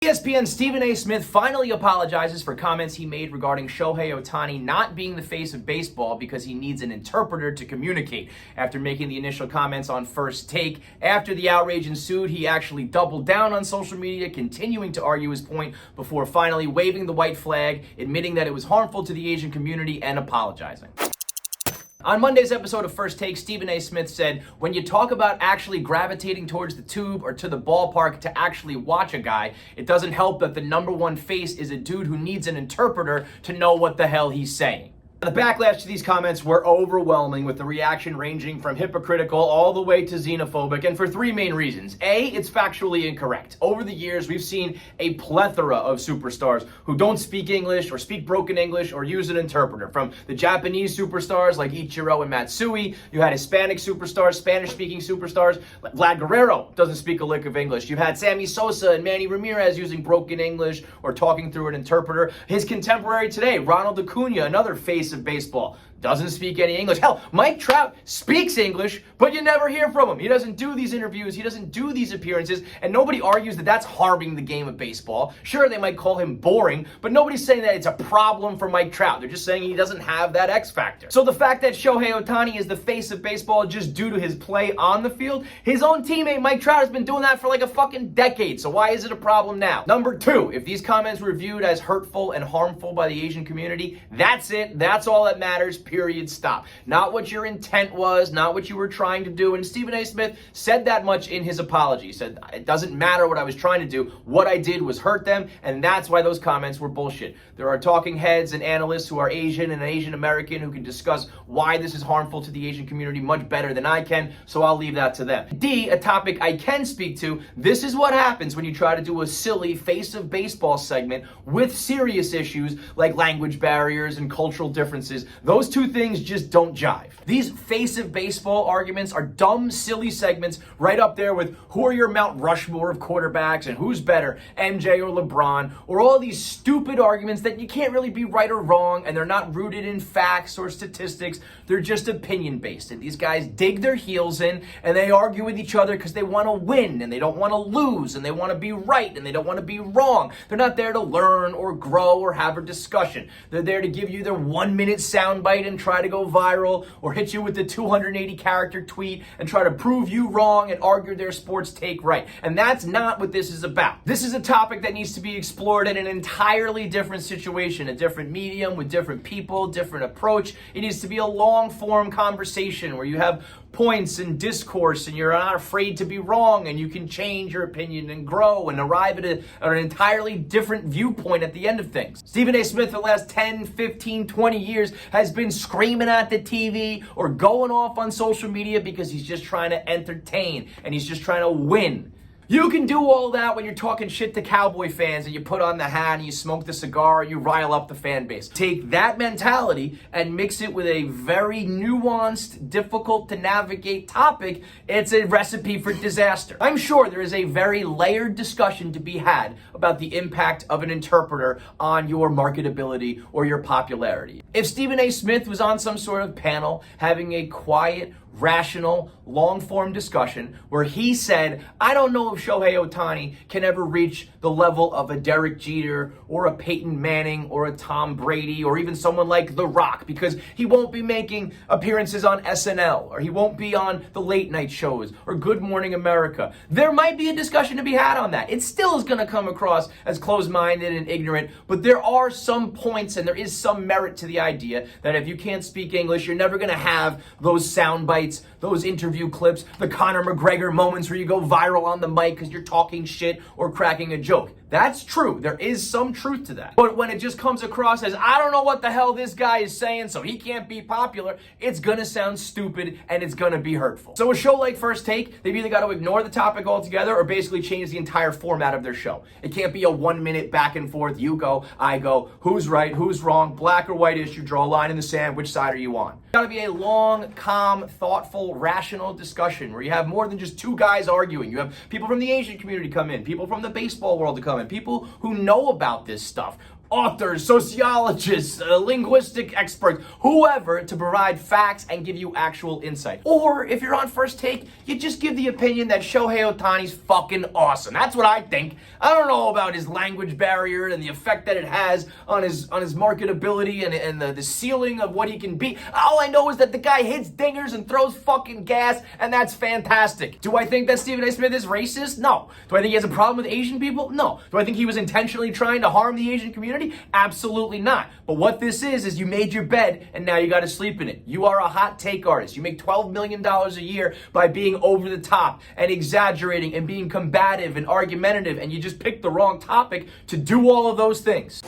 ESPN's Stephen A. Smith finally apologizes for comments he made regarding Shohei Ohtani not being the face of baseball because he needs an interpreter to communicate. After making the initial comments on First Take, after the outrage ensued, he actually doubled down on social media, continuing to argue his point before finally waving the white flag, admitting that it was harmful to the Asian community, and apologizing. On Monday's episode of First Take, Stephen A. Smith said, when you talk about actually gravitating towards the tube or to the ballpark to actually watch a guy, it doesn't help that the number one face is a dude who needs an interpreter to know what the hell he's saying. The backlash to these comments were overwhelming, with the reaction ranging from hypocritical all the way to xenophobic, and for three main reasons. A, it's factually incorrect. Over the years, we've seen a plethora of superstars who don't speak English or speak broken English or use an interpreter. From the Japanese superstars like Ichiro and Matsui, you had Hispanic superstars, Spanish-speaking superstars, like Vlad Guerrero doesn't speak a lick of English. You've had Sammy Sosa and Manny Ramirez using broken English or talking through an interpreter. His contemporary today, Ronald Acuna, another face of baseball, doesn't speak any English. Hell, Mike Trout speaks English, but you never hear from him. He doesn't do these interviews. He doesn't do these appearances, and nobody argues that that's harming the game of baseball. Sure, they might call him boring, but nobody's saying that it's a problem for Mike Trout. They're just saying he doesn't have that X factor. So the fact that Shohei Ohtani is the face of baseball just due to his play on the field, his own teammate Mike Trout has been doing that for like a fucking decade, so why is it a problem now? Number two, if these comments were viewed as hurtful and harmful by the Asian community, that's it. That's all that matters. Period. Stop. Not what your intent was, not what you were trying to do. And Stephen A. Smith said that much in his apology. He said, it doesn't matter what I was trying to do. What I did was hurt them, and that's why those comments were bullshit. There are talking heads and analysts who are Asian and Asian American who can discuss why this is harmful to the Asian community much better than I can, so I'll leave that to them. D, a topic I can speak to, this is what happens when you try to do a silly face of baseball segment with serious issues like language barriers and cultural differences. Those two things just don't jive. These face of baseball arguments are dumb, silly segments right up there with who are your Mount Rushmore of quarterbacks and who's better, MJ or LeBron, or all these stupid arguments that you can't really be right or wrong, and they're not rooted in facts or statistics. They're just opinion-based, and these guys dig their heels in, and they argue with each other because they want to win, and they don't want to lose, and they want to be right, and they don't want to be wrong. They're not there to learn or grow or have a discussion. They're there to give you their 1-minute soundbite and try to go viral, or hit you with the 280-character tweet and try to prove you wrong and argue their sports take right. And that's not what this is about. This is a topic that needs to be explored in an entirely different situation, a different medium with different people, different approach. It needs to be a long-form conversation where you have points and discourse and you're not afraid to be wrong and you can change your opinion and grow and arrive at an entirely different viewpoint at the end of things. Stephen A. Smith, for the last 10, 15, 20 years has been screaming at the TV or going off on social media because he's just trying to entertain and he's just trying to win. You can do all that when you're talking shit to Cowboy fans and you put on the hat and you smoke the cigar and you rile up the fan base. Take that mentality and mix it with a very nuanced, difficult to navigate topic. It's a recipe for disaster. I'm sure there is a very layered discussion to be had about the impact of an interpreter on your marketability or your popularity. If Stephen A. Smith was on some sort of panel having a quiet, rational, long-form discussion where he said, I don't know if Shohei Ohtani can ever reach the level of a Derek Jeter or a Peyton Manning or a Tom Brady or even someone like The Rock because he won't be making appearances on SNL or he won't be on the late night shows or Good Morning America. There might be a discussion to be had on that. It still is going to come across as closed-minded and ignorant, but there are some points and there is some merit to the idea that if you can't speak English, you're never going to have those sound bites, those interview clips, the Conor McGregor moments where you go viral on the mic because you're talking shit or cracking a joke. That's true. There is some truth to that. But when it just comes across as, I don't know what the hell this guy is saying, so he can't be popular, it's gonna sound stupid and it's gonna be hurtful. So a show like First Take, they've either got to ignore the topic altogether or basically change the entire format of their show. It can't be a 1-minute back and forth, you go, I go, who's right, who's wrong, black or white issue, draw a line in the sand, which side are you on? It's gotta be a long, calm, thoughtful, rational discussion where you have more than just two guys arguing. You have people from the Asian community come in, people from the baseball world to come in, people who know about this stuff. authors, sociologists, linguistic experts, whoever, to provide facts and give you actual insight. Or if you're on First Take, you just give the opinion that Shohei Ohtani's fucking awesome. That's what I think. I don't know about his language barrier and the effect that it has on his marketability and the ceiling of what he can be. All I know is that the guy hits dingers and throws fucking gas, and that's fantastic. Do I think that Stephen A. Smith is racist? No. Do I think he has a problem with Asian people? No. Do I think he was intentionally trying to harm the Asian community? Absolutely not. But what this is you made your bed and now you got to sleep in it. You are a hot take artist. You make $12 million a year by being over the top and exaggerating and being combative and argumentative, and you just picked the wrong topic to do all of those things.